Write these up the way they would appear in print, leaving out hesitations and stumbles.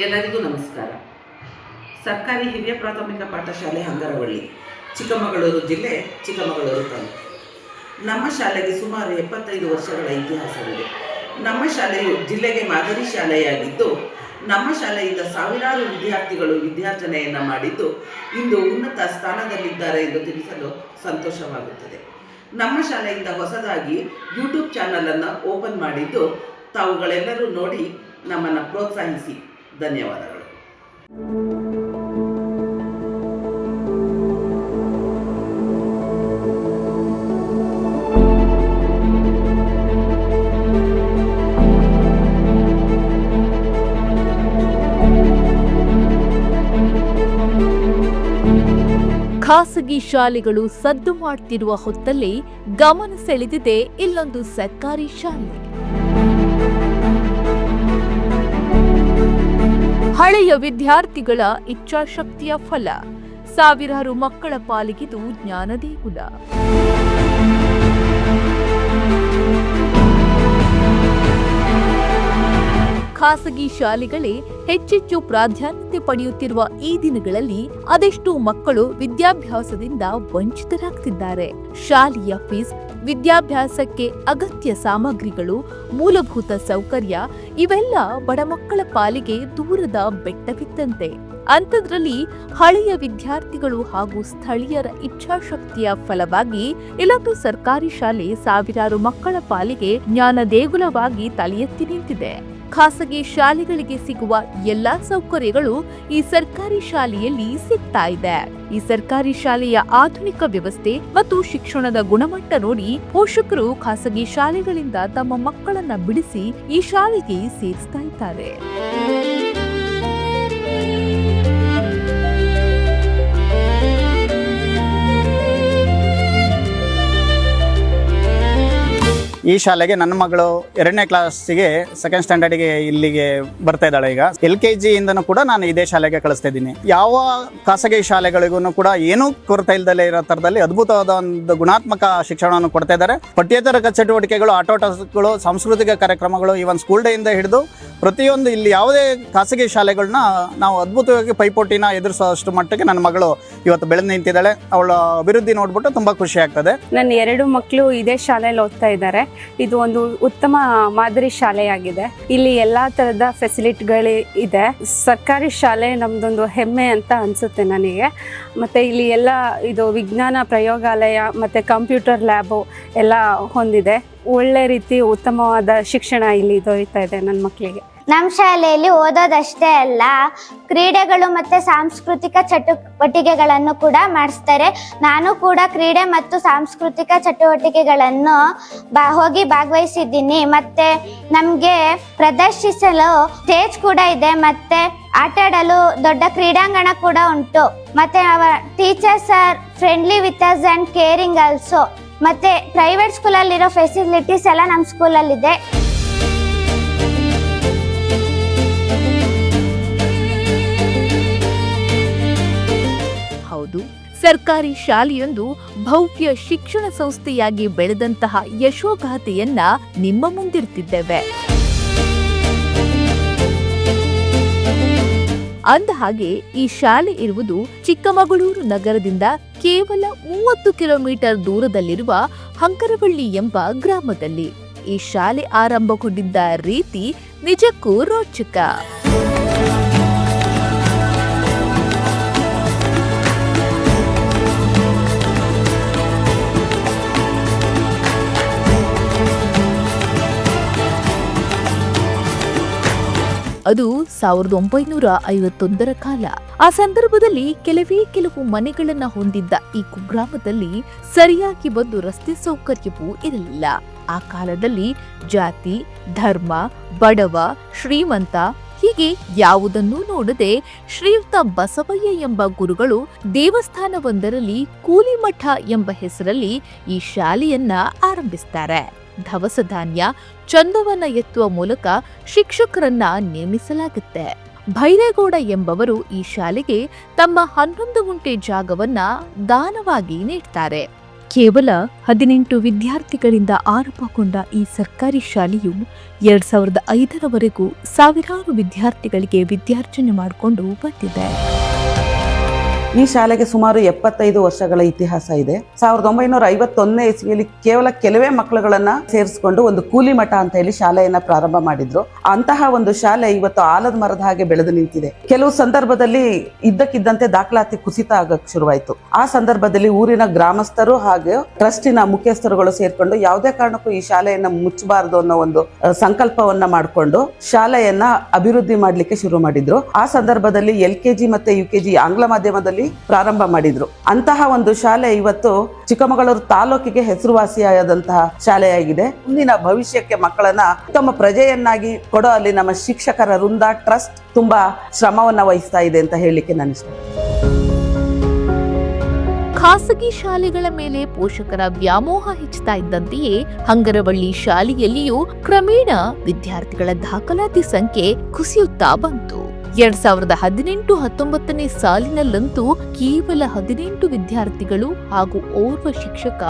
ಎಲ್ಲರಿಗೂ ನಮಸ್ಕಾರ. ಸರ್ಕಾರಿ ಹಿರಿಯ ಪ್ರಾಥಮಿಕ ಪಾಠಶಾಲೆ ಹಂಗರವಳ್ಳಿ, ಚಿಕ್ಕಮಗಳೂರು ಜಿಲ್ಲೆ, ಚಿಕ್ಕಮಗಳೂರು ತಾಲೂಕು. ನಮ್ಮ ಶಾಲೆಗೆ ಸುಮಾರು 75 ವರ್ಷಗಳ ಇತಿಹಾಸವಿದೆ. ನಮ್ಮ ಶಾಲೆಯು ಜಿಲ್ಲೆಗೆ ಮಾದರಿ ಶಾಲೆಯಾಗಿದ್ದು, ನಮ್ಮ ಶಾಲೆಯಿಂದ ಸಾವಿರಾರು ವಿದ್ಯಾರ್ಥಿಗಳು ವಿದ್ಯಾರ್ಜನೆಯನ್ನು ಮಾಡಿದ್ದು ಇಂದು ಉನ್ನತ ಸ್ಥಾನದಲ್ಲಿದ್ದಾರೆ ಎಂದು ತಿಳಿಸಲು ಸಂತೋಷವಾಗುತ್ತದೆ. ನಮ್ಮ ಶಾಲೆಯಿಂದ ಹೊಸದಾಗಿ ಯೂಟ್ಯೂಬ್ ಚಾನಲನ್ನು ಓಪನ್ ಮಾಡಿದ್ದು, ತಾವುಗಳೆಲ್ಲರೂ ನೋಡಿ ನಮ್ಮನ್ನು ಪ್ರೋತ್ಸಾಹಿಸಿ. ಧನ್ಯವಾದಗಳು. ಖಾಸಗಿ ಶಾಲೆಗಳು ಸದ್ದು ಮಾಡ್ತಿರುವ ಹೊತ್ತಲ್ಲಿ ಗಮನ ಸೆಳೆದಿದೆ ಇಲ್ಲೊಂದು ಸರ್ಕಾರಿ ಶಾಲೆ. ಹಳೆಯ ವಿದ್ಯಾರ್ಥಿಗಳ ಇಚ್ಛಾಶಕ್ತಿಯ ಫಲ. ಸಾವಿರಾರು ಮಕ್ಕಳ ಪಾಲಿಗಿದು ಜ್ಞಾನದೇಗುಲ. ಖಾಸಗಿ ಶಾಲೆಗಳೇ ಹೆಚ್ಚೆಚ್ಚು ಪ್ರಾಧಾನ್ಯತೆ ಪಡೆಯುತ್ತಿರುವ ಈ ದಿನಗಳಲ್ಲಿ ಅದೆಷ್ಟು ಮಕ್ಕಳು ವಿದ್ಯಾಭ್ಯಾಸದಿಂದ ವಂಚಿತರಾಗ್ತಿದ್ದಾರೆ. ಶಾಲೆಯ ಫೀಸ್, ವಿದ್ಯಾಭ್ಯಾಸಕ್ಕೆ ಅಗತ್ಯ ಸಾಮಗ್ರಿಗಳು, ಮೂಲಭೂತ ಸೌಕರ್ಯ ಇವೆಲ್ಲ ಬಡ ಮಕ್ಕಳ ಪಾಲಿಗೆ ದೂರದ ಬೆಟ್ಟವಿದ್ದಂತೆ. ಅಂಥದ್ರಲ್ಲಿ ಹಳೆಯ ವಿದ್ಯಾರ್ಥಿಗಳು ಹಾಗೂ ಸ್ಥಳೀಯರ ಇಚ್ಛಾಶಕ್ತಿಯ ಫಲವಾಗಿ ಇಲ್ಲೊಂದು ಸರ್ಕಾರಿ ಶಾಲೆ ಸಾವಿರಾರು ಮಕ್ಕಳ ಪಾಲಿಗೆ ಜ್ಞಾನ ದೇಗುಲವಾಗಿ ತಲೆ ಎತ್ತಿ ನಿಂತಿದೆ. ಖಾಸಗಿ ಶಾಲೆಗಳಿಗೆ ಸಿಗುವ ಎಲ್ಲಾ ಸೌಕರ್ಯಗಳು ಈ ಸರ್ಕಾರಿ ಶಾಲೆಯಲ್ಲಿ ಸಿಗ್ತಾ ಇದೆ. ಈ ಸರ್ಕಾರಿ ಶಾಲೆಯ ಆಧುನಿಕ ವ್ಯವಸ್ಥೆ ಮತ್ತು ಶಿಕ್ಷಣದ ಗುಣಮಟ್ಟ ನೋಡಿ ಪೋಷಕರು ಖಾಸಗಿ ಶಾಲೆಗಳಿಂದ ತಮ್ಮ ಮಕ್ಕಳನ್ನ ಬಿಡಿಸಿ ಈ ಶಾಲೆಗೆ ಸೇರಿಸ್ತಾ ಇದ್ದಾರೆ. ಈ ಶಾಲೆಗೆ ನನ್ನ ಮಗಳು 2ನೇ ಕ್ಲಾಸಿಗೆ ಸೆಕೆಂಡ್ ಸ್ಟ್ಯಾಂಡರ್ಡ್ಗೆ ಇಲ್ಲಿಗೆ ಬರ್ತಾ ಇದ್ದಾಳೆ. ಈಗ LKG ಇಂದನೂ ಕೂಡ ನಾನು ಇದೇ ಶಾಲೆಗೆ ಕಳಿಸ್ತಾ ಇದ್ದೀನಿ. ಯಾವ ಖಾಸಗಿ ಶಾಲೆಗಳಿಗೂ ಕೂಡ ಏನೂ ಕೊರತೆ ಇಲ್ಲದಲ್ಲೇ ಇರೋ ಥರದಲ್ಲಿ ಅದ್ಭುತವಾದ ಒಂದು ಗುಣಾತ್ಮಕ ಶಿಕ್ಷಣವನ್ನು ಕೊಡ್ತಾ ಇದ್ದಾರೆ. ಪಠ್ಯೇತರ ಚಟುವಟಿಕೆಗಳು, ಆಟೋಟಗಳು, ಸಾಂಸ್ಕೃತಿಕ ಕಾರ್ಯಕ್ರಮಗಳು, ಈವನ್ ಸ್ಕೂಲ್ ಡೇ ಇಂದ ಹಿಡಿದು ಪ್ರತಿಯೊಂದು ಇಲ್ಲಿ ಯಾವುದೇ ಖಾಸಗಿ ಶಾಲೆಗಳನ್ನ ನಾವು ಅದ್ಭುತವಾಗಿ ಪೈಪೋಟಿನ ಎದುರಿಸುವಷ್ಟು ಮಟ್ಟಿಗೆ ನನ್ನ ಮಗಳು ಇವತ್ತು ಬೆಳೆದು ನಿಂತಿದ್ದಾಳೆ. ಅವಳ ಅಭಿವೃದ್ಧಿ ನೋಡ್ಬಿಟ್ಟು ತುಂಬಾ ಖುಷಿ ಆಗ್ತದೆ. ನನ್ನ 2 ಮಕ್ಕಳು ಇದೇ ಶಾಲೆಯಲ್ಲಿ ಓದ್ತಾ ಇದ್ದಾರೆ. ಇದು ಒಂದು ಉತ್ತಮ ಮಾದರಿ ಶಾಲೆಯಾಗಿದೆ. ಇಲ್ಲಿ ಎಲ್ಲಾ ತರದ ಫೆಸಿಲಿಟಿಗಳು ಇದೆ. ಸರ್ಕಾರಿ ಶಾಲೆ ನಮ್ದೊಂದು ಹೆಮ್ಮೆ ಅಂತ ಅನ್ಸುತ್ತೆ ನನಗೆ. ಮತ್ತೆ ಇಲ್ಲಿ ಎಲ್ಲ ಇದು ವಿಜ್ಞಾನ ಪ್ರಯೋಗಾಲಯ ಮತ್ತೆ ಕಂಪ್ಯೂಟರ್ ಲ್ಯಾಬು ಎಲ್ಲ ಹೊಂದಿದೆ. ಒಳ್ಳೆ ರೀತಿ ಉತ್ತಮವಾದ ಶಿಕ್ಷಣ ಇಲ್ಲಿ ದೊರೀತಾ ಇದೆ ನನ್ನ ಮಕ್ಕಳಿಗೆ. ನಮ್ಮ ಶಾಲೆಯಲ್ಲಿ ಓದೋದಷ್ಟೇ ಅಲ್ಲ, ಕ್ರೀಡೆಗಳು ಮತ್ತು ಸಾಂಸ್ಕೃತಿಕ ಚಟುವಟಿಕೆಗಳನ್ನು ಕೂಡ ಮಾಡಿಸ್ತಾರೆ. ನಾನು ಕೂಡ ಕ್ರೀಡೆ ಮತ್ತು ಸಾಂಸ್ಕೃತಿಕ ಚಟುವಟಿಕೆಗಳನ್ನು ಹೋಗಿ ಭಾಗವಹಿಸಿದ್ದೀನಿ. ಮತ್ತು ನಮಗೆ ಪ್ರದರ್ಶಿಸಲು ಸ್ಟೇಜ್ ಕೂಡ ಇದೆ, ಮತ್ತು ಆಟ ಆಡಲು ದೊಡ್ಡ ಕ್ರೀಡಾಂಗಣ ಕೂಡ ಉಂಟು. ಮತ್ತು hour teachers R friendly with us and caring also. ಮತ್ತು ಪ್ರೈವೇಟ್ ಸ್ಕೂಲಲ್ಲಿರೋ ಫೆಸಿಲಿಟೀಸ್ ಎಲ್ಲ ನಮ್ಮ ಸ್ಕೂಲಲ್ಲಿದೆ. ಹೌದು, ಸರ್ಕಾರಿ ಶಾಲೆಯೊಂದು ಭವ್ಯ ಶಿಕ್ಷಣ ಸಂಸ್ಥೆಯಾಗಿ ಬೆಳೆದಂತಹ ಯಶೋಗಾಥೆಯನ್ನ ನಿಮ್ಮ ಮುಂದಿರ್ತಿದ್ದೇವೆ. ಅಂದ ಹಾಗೆ ಈ ಶಾಲೆ ಇರುವುದು ಚಿಕ್ಕಮಗಳೂರು ನಗರದಿಂದ ಕೇವಲ 30 ಕಿಲೋಮೀಟರ್ ದೂರದಲ್ಲಿರುವ ಹಂಗರವಳ್ಳಿ ಎಂಬ ಗ್ರಾಮದಲ್ಲಿ. ಈ ಶಾಲೆ ಆರಂಭಗೊಂಡಿದ್ದ ರೀತಿ ನಿಜಕ್ಕೂ ರೋಚಕ. ಅದು 1951ರ ಕಾಲ. ಆ ಸಂದರ್ಭದಲ್ಲಿ ಕೆಲವು ಮನೆಗಳನ್ನ ಹೊಂದಿದ್ದ ಈ ಕುಗ್ರಾಮದಲ್ಲಿ ಸರಿಯಾಗಿ ಒಂದು ರಸ್ತೆ ಸೌಕರ್ಯವೂ ಇರಲಿಲ್ಲ. ಆ ಕಾಲದಲ್ಲಿ ಜಾತಿ, ಧರ್ಮ, ಬಡವ, ಶ್ರೀಮಂತ ಹೀಗೆ ಯಾವುದನ್ನೂ ನೋಡದೆ ಶ್ರೀಯುತ ಬಸವಯ್ಯ ಎಂಬ ಗುರುಗಳು ದೇವಸ್ಥಾನವೊಂದರಲ್ಲಿ ಕೂಲಿಮಠ ಎಂಬ ಹೆಸರಲ್ಲಿ ಈ ಶಾಲೆಯನ್ನ ಆರಂಭಿಸ್ತಾರೆ. ದವಸ ಧಾನ್ಯ, ಚಂದವನ್ನ ಎತ್ತುವ ಮೂಲಕ ಶಿಕ್ಷಕರನ್ನ ನೇಮಿಸಲಾಗುತ್ತೆ. ಭೈರೇಗೌಡ ಎಂಬವರು ಈ ಶಾಲೆಗೆ ತಮ್ಮ 11 ಗುಂಟೆ ಜಾಗವನ್ನ ದಾನವಾಗಿ ನೀಡ್ತಾರೆ. ಕೇವಲ 18 ವಿದ್ಯಾರ್ಥಿಗಳಿಂದ ಆರಂಭಗೊಂಡ ಈ ಸರ್ಕಾರಿ ಶಾಲೆಯು 2005ರವರೆಗೂ ಸಾವಿರಾರು ವಿದ್ಯಾರ್ಥಿಗಳಿಗೆ ವಿದ್ಯಾರ್ಜನೆ ಮಾಡಿಕೊಂಡು ಬಂದಿದೆ. ಈ ಶಾಲೆಗೆ ಸುಮಾರು 75 ವರ್ಷಗಳ ಇತಿಹಾಸ ಇದೆ. 1951ನೇ ಇಸ್ವಿಯಲ್ಲಿ ಕೇವಲ ಕೆಲವೇ ಮಕ್ಕಳುಗಳನ್ನ ಸೇರಿಸಿಕೊಂಡು ಒಂದು ಕೂಲಿ ಮಠ ಅಂತ ಹೇಳಿ ಶಾಲೆಯನ್ನ ಪ್ರಾರಂಭ ಮಾಡಿದ್ರು. ಅಂತಹ ಒಂದು ಶಾಲೆ ಇವತ್ತು ಆಲದ ಮರದ ಹಾಗೆ ಬೆಳೆದು ನಿಂತಿದೆ. ಕೆಲವು ಸಂದರ್ಭದಲ್ಲಿ ಇದ್ದಕ್ಕಿದ್ದಂತೆ ದಾಖಲಾತಿ ಕುಸಿತ ಆಗಕ್ಕೆ ಶುರುವಾಯಿತು. ಆ ಸಂದರ್ಭದಲ್ಲಿ ಊರಿನ ಗ್ರಾಮಸ್ಥರು ಹಾಗೂ ಟ್ರಸ್ಟಿನ ಮುಖ್ಯಸ್ಥರುಗಳು ಸೇರ್ಕೊಂಡು ಯಾವುದೇ ಕಾರಣಕ್ಕೂ ಈ ಶಾಲೆಯನ್ನ ಮುಚ್ಚಬಾರದು ಅನ್ನೋ ಒಂದು ಸಂಕಲ್ಪವನ್ನ ಮಾಡಿಕೊಂಡು ಶಾಲೆಯನ್ನ ಅಭಿವೃದ್ಧಿ ಮಾಡ್ಲಿಕ್ಕೆ ಶುರು ಮಾಡಿದ್ರು. ಆ ಸಂದರ್ಭದಲ್ಲಿ LKG ಮತ್ತೆ UKG ಆಂಗ್ಲ ಮಾಧ್ಯಮದಲ್ಲಿ ಪ್ರಾರಂಭ ಮಾಡಿದ್ರು. ಅಂತಹ ಒಂದು ಶಾಲೆ ಇವತ್ತು ಚಿಕ್ಕಮಗಳೂರು ತಾಲೂಕಿಗೆ ಹೆಸರುವಾಸಿಯಾದಂತಹ ಶಾಲೆಯಾಗಿದೆ. ಮುಂದಿನ ಭವಿಷ್ಯಕ್ಕೆ ಮಕ್ಕಳನ್ನ ಉತ್ತಮ ಪ್ರಜೆಯನ್ನಾಗಿ ಕೊಡೋ ಅಲ್ಲಿ ನಮ್ಮ ಶಿಕ್ಷಕರ ವೃಂದ ಟ್ರಸ್ಟ್ ತುಂಬಾ ಶ್ರಮವನ್ನ ವಹಿಸ್ತಾ ಇದೆ ಅಂತ ಹೇಳಲಿಕ್ಕೆ ನಾನು ಇಷ್ಟ. ಖಾಸಗಿ ಶಾಲೆಗಳ ಮೇಲೆ ಪೋಷಕರ ವ್ಯಾಮೋಹ ಹೆಚ್ಚುತ್ತಾ ಇದ್ದಂತೆಯೇ ಹಂಗರವಳ್ಳಿ ಶಾಲೆಯಲ್ಲಿಯೂ ಕ್ರಮೇಣ ವಿದ್ಯಾರ್ಥಿಗಳ ದಾಖಲಾತಿ ಸಂಖ್ಯೆ ಕುಸಿಯುತ್ತಾ ಬಂತು. 2018-19ನೇ ಸಾಲಿನಲ್ಲಂತೂ ಕೇವಲ 18 ವಿದ್ಯಾರ್ಥಿಗಳು ಹಾಗೂ ಓರ್ವ ಶಿಕ್ಷಕ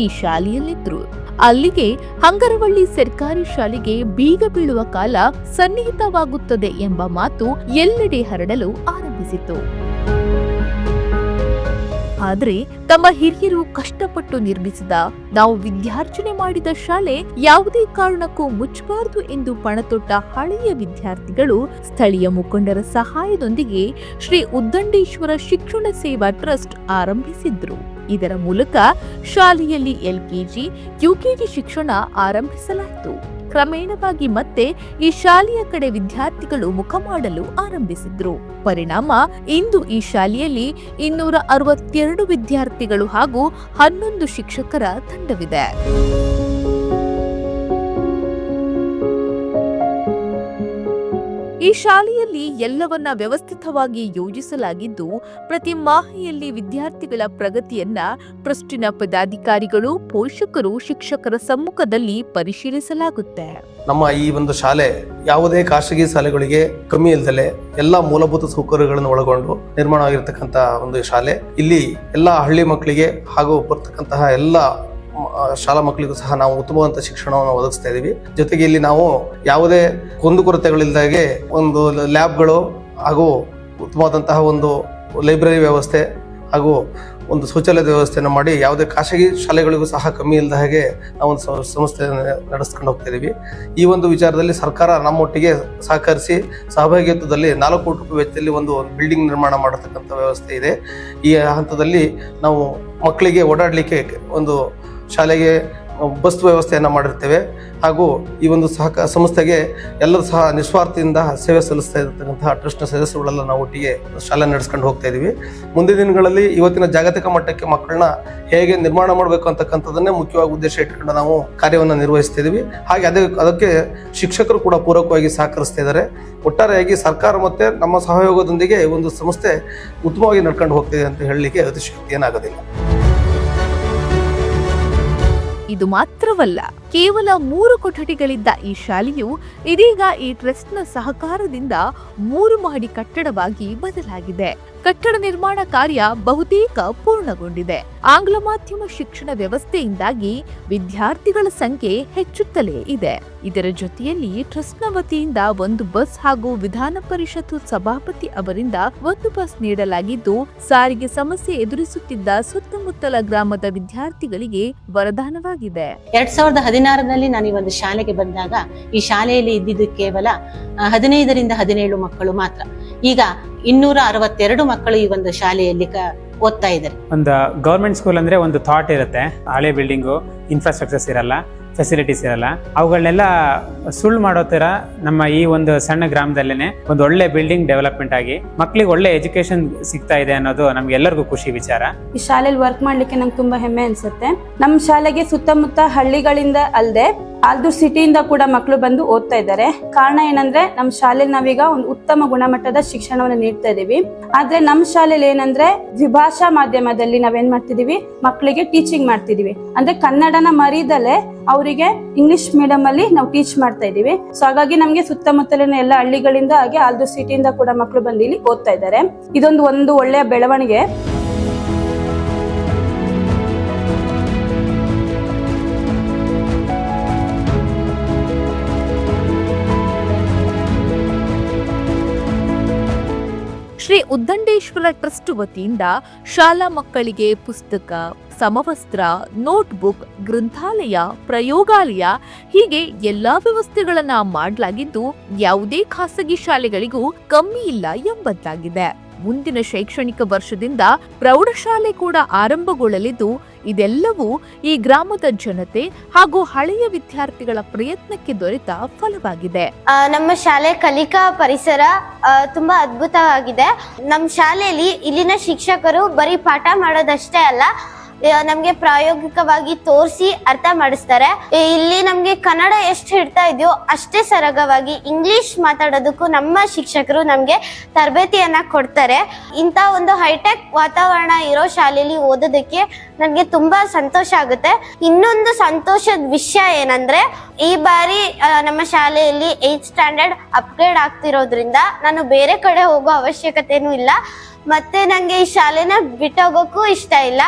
ಈ ಶಾಲೆಯಲ್ಲಿದ್ರು. ಅಲ್ಲಿಗೆ ಹಂಗರವಳ್ಳಿ ಸರ್ಕಾರಿ ಶಾಲೆಗೆ ಬೀಗ ಬೀಳುವ ಕಾಲ ಸನ್ನಿಹಿತವಾಗುತ್ತದೆ ಎಂಬ ಮಾತು ಎಲ್ಲೆಡೆ ಹರಡಲು ಆರಂಭಿಸಿತು. ಆದರೆ ತಮ್ಮ ಹಿರಿಯರು ಕಷ್ಟಪಟ್ಟು ನಿರ್ಮಿಸಿದ, ನಾವು ವಿದ್ಯಾರ್ಜನೆ ಮಾಡಿದ ಶಾಲೆ ಯಾವುದೇ ಕಾರಣಕ್ಕೂ ಮುಚ್ಚಬಾರದು ಎಂದು ಪಣತೊಟ್ಟ ಹಳೆಯ ವಿದ್ಯಾರ್ಥಿಗಳು ಸ್ಥಳೀಯ ಮುಖಂಡರ ಸಹಾಯದೊಂದಿಗೆ ಶ್ರೀ ಉದ್ದಂಡೇಶ್ವರ ಶಿಕ್ಷಣ ಸೇವಾ ಟ್ರಸ್ಟ್ ಆರಂಭಿಸಿದ್ರು. ಇದರ ಮೂಲಕ ಶಾಲೆಯಲ್ಲಿ LKG, UKG ಶಿಕ್ಷಣ ಆರಂಭಿಸಲಾಯಿತು. ಕ್ರಮೇಣವಾಗಿ ಮತ್ತೆ ಈ ಶಾಲೆಯ ಕಡೆ ವಿದ್ಯಾರ್ಥಿಗಳು ಮುಖ ಮಾಡಲು ಆರಂಭಿಸಿದ್ರು. ಪರಿಣಾಮ ಇಂದು ಈ ಶಾಲೆಯಲ್ಲಿ 262 ವಿದ್ಯಾರ್ಥಿಗಳು ಹಾಗೂ 11 ಶಿಕ್ಷಕರ ತಂಡವಿದೆ. ಈ ಶಾಲೆಯಲ್ಲಿ ಎಲ್ಲವನ್ನ ವ್ಯವಸ್ಥಿತವಾಗಿ ಯೋಜಿಸಲಾಗಿದ್ದು, ಪ್ರತಿ ಮಾಹೆಯಲ್ಲಿ ವಿದ್ಯಾರ್ಥಿಗಳ ಪ್ರಗತಿಯನ್ನ ಟ್ರಸ್ಟಿನ ಪದಾಧಿಕಾರಿಗಳು, ಪೋಷಕರು, ಶಿಕ್ಷಕರ ಸಮ್ಮುಖದಲ್ಲಿ ಪರಿಶೀಲಿಸಲಾಗುತ್ತೆ. ನಮ್ಮ ಈ ಒಂದು ಶಾಲೆ ಯಾವುದೇ ಖಾಸಗಿ ಶಾಲೆಗಳಿಗೆ ಕಮ್ಮಿ ಇಲ್ಲದಲೆ ಎಲ್ಲ ಮೂಲಭೂತ ಸೌಕರ್ಯಗಳನ್ನು ಒಳಗೊಂಡು ನಿರ್ಮಾಣವಾಗಿರ್ತಕ್ಕಂಥ ಒಂದು ಶಾಲೆ. ಇಲ್ಲಿ ಎಲ್ಲ ಹಳ್ಳಿ ಮಕ್ಕಳಿಗೆ ಹಾಗೂ ಬರ್ತಕ್ಕಂತಹ ಎಲ್ಲ ಶಾಲಾ ಮಕ್ಕಳಿಗೂ ಸಹ ನಾವು ಉತ್ತಮವಾದ ಶಿಕ್ಷಣವನ್ನು ಒದಗಿಸ್ತಾ ಇದ್ದೀವಿ. ಜೊತೆಗೆ ಇಲ್ಲಿ ನಾವು ಯಾವುದೇ ಕುಂದುಕೊರತೆಗಳಿಲ್ಲದಾಗೆ ಒಂದು ಲ್ಯಾಬ್ಗಳು ಹಾಗೂ ಉತ್ತಮವಾದಂತಹ ಒಂದು ಲೈಬ್ರರಿ ವ್ಯವಸ್ಥೆ ಹಾಗೂ ಒಂದು ಶೌಚಾಲಯದ ವ್ಯವಸ್ಥೆಯನ್ನು ಮಾಡಿ ಯಾವುದೇ ಖಾಸಗಿ ಶಾಲೆಗಳಿಗೂ ಸಹ ಕಮ್ಮಿ ಇಲ್ಲದ ಹಾಗೆ ನಾವು ಒಂದು ಸಂಸ್ಥೆ ನಡೆಸ್ಕೊಂಡು ಹೋಗ್ತಾ ಇದ್ದೀವಿ. ಈ ಒಂದು ವಿಚಾರದಲ್ಲಿ ಸರ್ಕಾರ ನಮ್ಮೊಟ್ಟಿಗೆ ಸಹಕರಿಸಿ ಸಹಭಾಗಿತ್ವದಲ್ಲಿ 4 ಕೋಟಿ ರೂಪಾಯಿ ವೆಚ್ಚದಲ್ಲಿ ಒಂದು ಬಿಲ್ಡಿಂಗ್ ನಿರ್ಮಾಣ ಮಾಡತಕ್ಕಂಥ ವ್ಯವಸ್ಥೆ ಇದೆ. ಈ ಹಂತದಲ್ಲಿ ನಾವು ಮಕ್ಕಳಿಗೆ ಓಡಾಡಲಿಕ್ಕೆ ಒಂದು ಶಾಲೆಗೆ ಬಸ್ ವ್ಯವಸ್ಥೆಯನ್ನು ಮಾಡಿರ್ತೇವೆ ಹಾಗೂ ಈ ಒಂದು ಸಂಸ್ಥೆಗೆ ಎಲ್ಲರೂ ಸಹ ನಿಸ್ವಾರ್ಥದಿಂದ ಸೇವೆ ಸಲ್ಲಿಸ್ತಾ ಇರತಕ್ಕಂತಹ ಟ್ರಸ್ಟ್ನ ಸದಸ್ಯರುಗಳೆಲ್ಲ ನಾವು ಒಟ್ಟಿಗೆ ಶಾಲೆ ನಡೆಸ್ಕೊಂಡು ಹೋಗ್ತಾ ಇದ್ದೀವಿ. ಮುಂದಿನ ದಿನಗಳಲ್ಲಿ ಇವತ್ತಿನ ಜಾಗತಿಕ ಮಟ್ಟಕ್ಕೆ ಮಕ್ಕಳನ್ನ ಹೇಗೆ ನಿರ್ಮಾಣ ಮಾಡಬೇಕು ಅಂತಕ್ಕಂಥದ್ದನ್ನೇ ಮುಖ್ಯವಾಗಿ ಉದ್ದೇಶ ಇಟ್ಕೊಂಡು ನಾವು ಕಾರ್ಯವನ್ನು ನಿರ್ವಹಿಸ್ತಾ ಇದ್ದೀವಿ. ಹಾಗೆ ಅದಕ್ಕೆ ಶಿಕ್ಷಕರು ಕೂಡ ಪೂರಕವಾಗಿ ಸಹಕರಿಸ್ತಾ ಇದ್ದಾರೆ. ಒಟ್ಟಾರೆಯಾಗಿ ಸರ್ಕಾರ ಮತ್ತೆ ನಮ್ಮ ಸಹಯೋಗದೊಂದಿಗೆ ಒಂದು ಸಂಸ್ಥೆ ಉತ್ತಮವಾಗಿ ನಡ್ಕೊಂಡು ಹೋಗ್ತಿದೆ ಅಂತ ಹೇಳಲಿಕ್ಕೆ ಅತಿಶಯೋಕ್ತಿ ಏನಾಗೋದಿಲ್ಲ. ಇದು ಮಾತ್ರವಲ್ಲ, ಕೇವಲ 3 ಕೊಠಡಿಗಳಿದ್ದ ಈ ಶಾಲೆಯು ಇದೀಗ ಈ ಟ್ರಸ್ಟ್ನ ಸಹಕಾರದಿಂದ 3 ಮಹಡಿ ಕಟ್ಟಡವಾಗಿ ಬದಲಾಗಿದೆ. ಕಟ್ಟಡ ನಿರ್ಮಾಣ ಕಾರ್ಯ ಬಹುತೇಕ ಪೂರ್ಣಗೊಂಡಿದೆ. ಆಂಗ್ಲ ಮಾಧ್ಯಮ ಶಿಕ್ಷಣ ವ್ಯವಸ್ಥೆಯಿಂದಾಗಿ ವಿದ್ಯಾರ್ಥಿಗಳ ಸಂಖ್ಯೆ ಹೆಚ್ಚುತ್ತಲೇ ಇದೆ. ಇದರ ಜೊತೆಯಲ್ಲಿ ಟ್ರಸ್ಟ್ನ ವತಿಯಿಂದ 1 ಬಸ್ ಹಾಗೂ ವಿಧಾನ ಪರಿಷತ್ತು ಸಭಾಪತಿ ಅವರಿಂದ 1 ಬಸ್ ನೀಡಲಾಗಿದ್ದು, ಸಾರಿಗೆ ಸಮಸ್ಯೆ ಎದುರಿಸುತ್ತಿದ್ದ ಸುತ್ತಮುತ್ತಲ ಗ್ರಾಮದ ವಿದ್ಯಾರ್ಥಿಗಳಿಗೆ ವರದಾನವಾಗಿದೆ. 2016ರಲ್ಲಿ ನಾನು ಈ ಒಂದು ಶಾಲೆಗೆ ಬಂದಾಗ ಈ ಶಾಲೆಯಲ್ಲಿ ಇದ್ದಿದ್ದು ಕೇವಲ 15ರಿಂದ 17 ಮಕ್ಕಳು ಮಾತ್ರ. ಈಗ 262 ಮಕ್ಕಳು ಈ ಒಂದು ಶಾಲೆಯಲ್ಲಿ ಓದ್ತಾ ಇದ್ದಾರೆ. ಒಂದು ಗೌರ್ಮೆಂಟ್ ಸ್ಕೂಲ್ ಅಂದ್ರೆ ಒಂದು ಥಾಟ್ ಇರುತ್ತೆ. ಹಳೆ ಬಿಲ್ಡಿಂಗು, ಇನ್ಫ್ರಾಸ್ಟ್ರಕ್ಚರ್ಸ್ ಇರಲ್ಲ, ಫೆಸಿಲಿಟೀಸ್ ಇರಲ್ಲ. ಅವುಗಳನ್ನೆಲ್ಲ ಸುಳ್ಳು ಮಾಡೋ ತರ ನಮ್ಮ ಈ ಒಂದು ಸಣ್ಣ ಗ್ರಾಮದಲ್ಲೇನೆ ಒಂದು ಒಳ್ಳೆ ಬಿಲ್ಡಿಂಗ್ ಡೆವಲಪ್ಮೆಂಟ್ ಆಗಿ ಮಕ್ಕಳಿಗೆ ಒಳ್ಳೆ ಎಜುಕೇಶನ್ ಸಿಗ್ತಾ ಇದೆ ಅನ್ನೋದು ನಮ್ಗೆಲ್ಲರಿಗೂ ಖುಷಿ ವಿಚಾರ. ಈ ಶಾಲೆಯಲ್ಲಿ ವರ್ಕ್ ಮಾಡ್ಲಿಕ್ಕೆ ನಂಗೆ ತುಂಬಾ ಹೆಮ್ಮೆ ಅನ್ಸುತ್ತೆ. ನಮ್ಮ ಶಾಲೆಗೆ ಸುತ್ತಮುತ್ತ ಹಳ್ಳಿಗಳಿಂದ ಅಲ್ಲದೆ ಆಲ್ದೂರ್ ಸಿಟಿಯಿಂದ ಕೂಡ ಮಕ್ಕಳು ಬಂದು ಓದ್ತಾ ಇದ್ದಾರೆ. ಕಾರಣ ಏನಂದ್ರೆ ನಮ್ಮ ಶಾಲೆಯಲ್ಲಿ ನಾವೀಗ ಒಂದು ಉತ್ತಮ ಗುಣಮಟ್ಟದ ಶಿಕ್ಷಣವನ್ನು ನೀಡ್ತಾ ಇದೀವಿ. ಆದ್ರೆ ನಮ್ಮ ಶಾಲೆಯಲ್ಲಿ ಏನಂದ್ರೆ ದ್ವಿಭಾಷಾ ಮಾಧ್ಯಮದಲ್ಲಿ ನಾವೇನ್ ಮಾಡ್ತಿದೀವಿ, ಮಕ್ಕಳಿಗೆ ಟೀಚಿಂಗ್ ಮಾಡ್ತಿದೀವಿ. ಅಂದ್ರೆ ಕನ್ನಡನ ಮರೀದಲೆ ಅವರಿಗೆ ಇಂಗ್ಲಿಷ್ ಮೀಡಿಯಂ ಅಲ್ಲಿ ನಾವು ಟೀಚ್ ಮಾಡ್ತಾ ಇದೀವಿ. ಸೊ ಹಾಗಾಗಿ ನಮ್ಗೆ ಸುತ್ತಮುತ್ತಲಿನ ಎಲ್ಲ ಹಳ್ಳಿಗಳಿಂದ ಹಾಗೆ ಆಲ್ದೂರ್ ಸಿಟಿಯಿಂದ ಕೂಡ ಮಕ್ಕಳು ಬಂದು ಇಲ್ಲಿ ಓದ್ತಾ ಇದ್ದಾರೆ. ಇದೊಂದು ಒಳ್ಳೆಯ ಬೆಳವಣಿಗೆ. ಶ್ರೀ ಉದ್ದಂಡೇಶ್ವರ ಟ್ರಸ್ಟ್ ವತಿಯಿಂದ ಶಾಲಾ ಮಕ್ಕಳಿಗೆ ಪುಸ್ತಕ, ಸಮವಸ್ತ್ರ, ನೋಟ್ಬುಕ್, ಗ್ರಂಥಾಲಯ, ಪ್ರಯೋಗಾಲಯ ಹೀಗೆ ಎಲ್ಲಾ ವ್ಯವಸ್ಥೆಗಳನ್ನ ಮಾಡಲಾಗಿದ್ದು ಯಾವುದೇ ಖಾಸಗಿ ಶಾಲೆಗಳಿಗೂ ಕಮ್ಮಿ ಇಲ್ಲ ಎಂಬಂತಾಗಿದೆ. ಮುಂದಿನ ಶೈಕ್ಷಣಿಕ ವರ್ಷದಿಂದ ಪ್ರೌಢಶಾಲೆ ಕೂಡ ಆರಂಭಗೊಳ್ಳಲಿದ್ದು ಇದೆಲ್ಲವೂ ಈ ಗ್ರಾಮದ ಜನತೆ ಹಾಗೂ ಹಳೆಯ ವಿದ್ಯಾರ್ಥಿಗಳ ಪ್ರಯತ್ನಕ್ಕೆ ದೊರೆತ ಫಲವಾಗಿದೆ. ನಮ್ಮ ಶಾಲೆ ಕಲಿಕಾ ಪರಿಸರ ತುಂಬಾ ಅದ್ಭುತವಾಗಿದೆ. ನಮ್ಮ ಶಾಲೆಯಲ್ಲಿ ಇಲ್ಲಿನ ಶಿಕ್ಷಕರು ಬರೀ ಪಾಠ ಮಾಡೋದಷ್ಟೇ ಅಲ್ಲ, ನಮ್ಗೆ ಪ್ರಾಯೋಗಿಕವಾಗಿ ತೋರಿಸಿ ಅರ್ಥ ಮಾಡಿಸ್ತಾರೆ. ಇಲ್ಲಿ ನಮ್ಗೆ ಕನ್ನಡ ಎಷ್ಟು ಹಿಡ್ತಾ ಇದೆಯೋ ಅಷ್ಟೇ ಸರಾಗವಾಗಿ ಇಂಗ್ಲಿಷ್ ಮಾತಾಡೋದಕ್ಕೂ ನಮ್ಮ ಶಿಕ್ಷಕರು ನಮ್ಗೆ ತರಬೇತಿಯನ್ನ ಕೊಡ್ತಾರೆ. ಇಂಥ ಒಂದು ಹೈಟೆಕ್ ವಾತಾವರಣ ಇರೋ ಶಾಲೆಯಲ್ಲಿ ಓದೋದಕ್ಕೆ ನನಗೆ ತುಂಬಾ ಸಂತೋಷ ಆಗುತ್ತೆ. ಇನ್ನೊಂದು ಸಂತೋಷದ ವಿಷಯ ಏನಂದ್ರೆ ಈ ಬಾರಿ ನಮ್ಮ ಶಾಲೆಯಲ್ಲಿ 8th ಸ್ಟ್ಯಾಂಡರ್ಡ್ ಅಪ್ಗ್ರೇಡ್ ಆಗ್ತಿರೋದ್ರಿಂದ ನಾನು ಬೇರೆ ಕಡೆ ಹೋಗೋ ಅವಶ್ಯಕತೆನೂ ಇಲ್ಲ. ಮತ್ತೆ ನಂಗೆ ಈ ಶಾಲೆನ ಬಿಟ್ಟೋಗೋಕ್ಕೂ ಇಷ್ಟ ಇಲ್ಲ.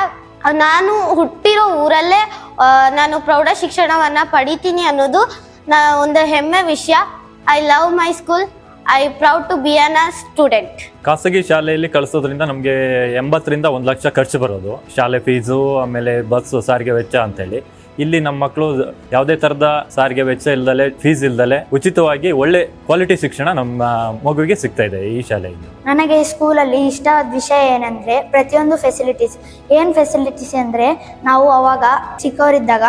ನಾನು ಹುಟ್ಟಿರೋ ಊರಲ್ಲೇ ನಾನು ಪ್ರೌಢ ಶಿಕ್ಷಣವನ್ನ ಪಡಿತೀನಿ ಅನ್ನೋದು ಒಂದು ಹೆಮ್ಮೆ ವಿಷಯ. I love my school. I proud to be an a student. ಖಾಸಗಿ ಶಾಲೆಯಲ್ಲಿ ಕಳಿಸೋದ್ರಿಂದ ನಮಗೆ 80ರಿಂದ 1 ಲಕ್ಷ ಖರ್ಚು ಬರೋದು, ಶಾಲೆ ಫೀಸು, ಆಮೇಲೆ ಬಸ್ಸು, ಸಾರಿಗೆ ವೆಚ್ಚ ಅಂತೇಳಿ. ಇಲ್ಲಿ ನಮ್ಮ ಮಕ್ಕಳು ಯಾವುದೇ ಥರದ ಸಾರಿಗೆ ವೆಚ್ಚ ಇಲ್ದಲೆ, ಫೀಸ್ ಇಲ್ದಲೆ ಉಚಿತವಾಗಿ ಒಳ್ಳೆ ಕ್ವಾಲಿಟಿ ಶಿಕ್ಷಣ ನಮ್ಮ ಮಗುವಿಗೆ ಸಿಗ್ತಾ ಇದೆ ಈ ಶಾಲೆಯಿಂದ. ನನಗೆ ಈ ಸ್ಕೂಲಲ್ಲಿ ಇಷ್ಟವಾದ ವಿಷಯ ಏನಂದ್ರೆ ಪ್ರತಿಯೊಂದು ಫೆಸಿಲಿಟೀಸ್. ಏನು ಫೆಸಿಲಿಟೀಸ್ ಅಂದರೆ ನಾವು ಅವಾಗ ಚಿಕ್ಕವರಿದ್ದಾಗ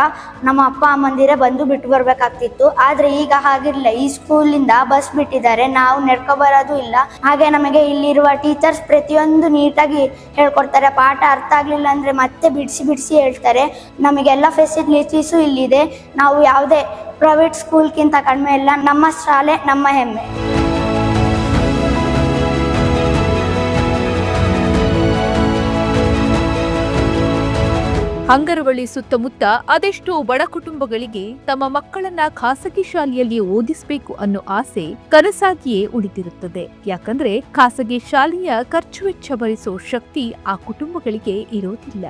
ನಮ್ಮ ಅಪ್ಪ ಅಮ್ಮಂದಿರೇ ಬಂದು ಬಿಟ್ಟು ಬರಬೇಕಾಗ್ತಿತ್ತು. ಆದರೆ ಈಗ ಹಾಗಿರಲಿಲ್ಲ. ಈ ಸ್ಕೂಲಿಂದ ಬಸ್ ಬಿಟ್ಟಿದ್ದಾರೆ, ನಾವು ನಡ್ಕೊಬರೋದು ಇಲ್ಲ. ಹಾಗೆ ನಮಗೆ ಇಲ್ಲಿರುವ ಟೀಚರ್ಸ್ ಪ್ರತಿಯೊಂದು ನೀಟಾಗಿ ಹೇಳ್ಕೊಡ್ತಾರೆ. ಪಾಠ ಅರ್ಥ ಆಗಲಿಲ್ಲ ಅಂದರೆ ಮತ್ತೆ ಬಿಡಿಸಿ ಹೇಳ್ತಾರೆ. ನಮಗೆಲ್ಲ ಫೆಸಿಲಿಟೀಸು ಇಲ್ಲಿದೆ. ನಾವು ಯಾವುದೇ ಪ್ರೈವೇಟ್ ಸ್ಕೂಲ್ಗಿಂತ ಕಡಿಮೆ ಇಲ್ಲ. ನಮ್ಮ ಶಾಲೆ ನಮ್ಮ ಹೆಮ್ಮೆ. ಹಂಗರವಳ್ಳಿ ಸುತ್ತಮುತ್ತ ಅದೆಷ್ಟೋ ಬಡ ಕುಟುಂಬಗಳಿಗೆ ತಮ್ಮ ಮಕ್ಕಳನ್ನ ಖಾಸಗಿ ಶಾಲೆಯಲ್ಲಿ ಓದಿಸಬೇಕು ಅನ್ನೋ ಆಸೆ ಕನಸಾಗಿಯೇ ಉಳಿದಿರುತ್ತದೆ. ಯಾಕಂದ್ರೆ ಖಾಸಗಿ ಶಾಲೆಯ ಖರ್ಚು ವೆಚ್ಚ ಭರಿಸೋ ಶಕ್ತಿ ಆ ಕುಟುಂಬಗಳಿಗೆ ಇರೋದಿಲ್ಲ.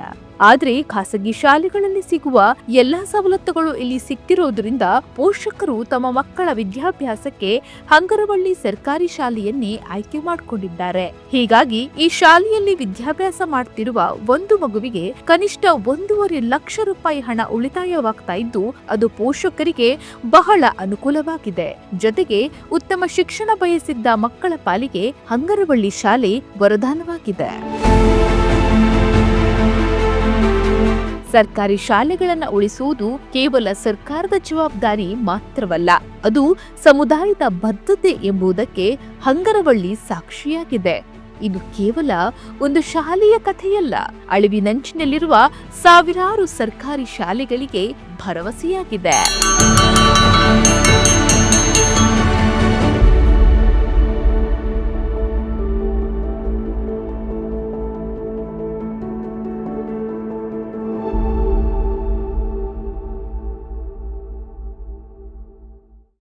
ಆದ್ರೆ ಖಾಸಗಿ ಶಾಲೆಗಳಲ್ಲಿ ಸಿಗುವ ಎಲ್ಲಾ ಸವಲತ್ತುಗಳು ಇಲ್ಲಿ ಸಿಕ್ತಿರೋದ್ರಿಂದ ಪೋಷಕರು ತಮ್ಮ ಮಕ್ಕಳ ವಿದ್ಯಾಭ್ಯಾಸಕ್ಕೆ ಹಂಗರವಳ್ಳಿ ಸರ್ಕಾರಿ ಶಾಲೆಯನ್ನೇ ಆಯ್ಕೆ ಮಾಡಿಕೊಂಡಿದ್ದಾರೆ. ಹೀಗಾಗಿ ಈ ಶಾಲೆಯಲ್ಲಿ ವಿದ್ಯಾಭ್ಯಾಸ ಮಾಡ್ತಿರುವ ಒಂದು ಮಗುವಿಗೆ ಕನಿಷ್ಠ 1.5 ಲಕ್ಷ ರೂಪಾಯಿ ಹಣ ಉಳಿತಾಯವಾಗ್ತಾ ಇದ್ದು ಅದು ಪೋಷಕರಿಗೆ ಬಹಳ ಅನುಕೂಲವಾಗಿದೆ. ಜೊತೆಗೆ ಉತ್ತಮ ಶಿಕ್ಷಣ ಬಯಸಿದ್ದ ಮಕ್ಕಳ ಪಾಲಿಗೆ ಹಂಗರವಳ್ಳಿ ಶಾಲೆ ವರದಾನವಾಗಿದೆ. ಸರ್ಕಾರಿ ಶಾಲೆಗಳನ್ನು ಉಳಿಸುವುದು ಕೇವಲ ಸರ್ಕಾರದ ಜವಾಬ್ದಾರಿ ಮಾತ್ರವಲ್ಲ, ಅದು ಸಮುದಾಯದ ಬದ್ಧತೆ ಎಂಬುದಕ್ಕೆ ಹಂಗರವಳ್ಳಿ ಸಾಕ್ಷಿಯಾಗಿದೆ. ಇದು ಕೇವಲ ಒಂದು ಶಾಲೆಯ ಕಥೆಯಲ್ಲ, ಅಳಿವಿನಂಚಿನಲ್ಲಿರುವ ಸಾವಿರಾರು ಸರ್ಕಾರಿ ಶಾಲೆಗಳಿಗೆ ಭರವಸೆಯಾಗಿದೆ.